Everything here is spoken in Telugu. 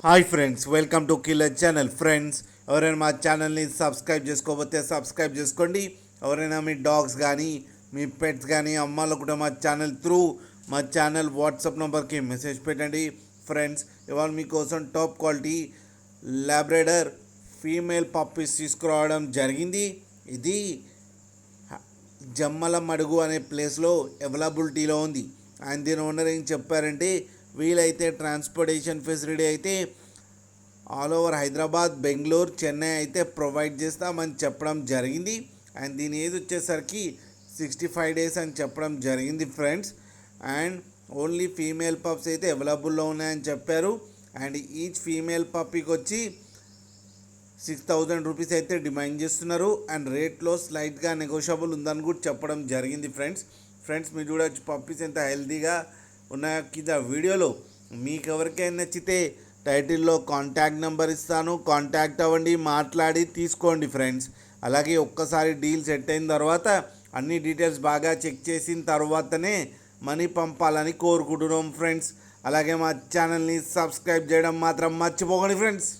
Hi friends, welcome to killer channel. Friends, ఎవరైనా మా ఛానల్ని సబ్స్క్రైబ్ చేసుకోకపోతే సబ్స్క్రైబ్ చేసుకోండి. ఎవరైనా మీ డాగ్స్ కానీ మీ పెట్స్ కానీ అమ్మాలో కూడా మా ఛానల్ త్రూ మా ఛానల్ వాట్సాప్ నెంబర్కి మెసేజ్ పెట్టండి. ఫ్రెండ్స్, ఇవాళ మీకోసం టాప్ క్వాలిటీ లాబ్రాడర్ ఫీమేల్ పప్పీస్ తీసుకురావడం జరిగింది. ఇది జమ్మల మడుగు అనే ప్లేస్లో అవైలబిలిటీలో ఉంది. అండ్ దీని ఓనర్ ఏం చెప్పారంటే, వీలైతే ట్రాన్స్పోర్టేషన్ ఫెసిలిటీ అయితే ఆల్ ఓవర్ హైదరాబాద్, బెంగళూరు, చెన్నై అయితే ప్రొవైడ్ చేస్తామని చెప్పడం జరిగింది. అండ్ దీని ఏజ్ వచ్చేసరికి 65 days అని చెప్పడం జరిగింది friends. And only female pups అయితే అవైలబుల్లో ఉన్నాయని చెప్పారు. అండ్ ఈచ్ ఫీమేల్ పప్పీకి వచ్చి 6,000 రూపీస్ అయితే డిమాండ్ చేస్తున్నారు. అండ్ రేట్లో స్లైట్గా నెగోషియబుల్ ఉందని కూడా చెప్పడం జరిగింది ఫ్రెండ్స్ మీరు చూడవచ్చు పప్పీస్ ఎంత హెల్తీగా ఉన్నాయో. కింద వీడియోలో మీకు ఎవరికైనా నచ్చితే టైటిల్లో కాంటాక్ట్ నెంబర్ ఇస్తాను, కాంటాక్ట్ అవ్వండి, మాట్లాడి తీసుకోండి ఫ్రెండ్స్. అలాగే ఒక్కసారి డీల్ సెట్ అయిన తర్వాత అన్ని డీటెయిల్స్ బాగా చెక్ చేసిన తర్వాతనే మనీ పంపాలని కోరుకుంటున్నాం ఫ్రెండ్స్. అలాగే మా ఛానల్ని సబ్స్క్రైబ్ చేయడం మాత్రం మర్చిపోకండి ఫ్రెండ్స్.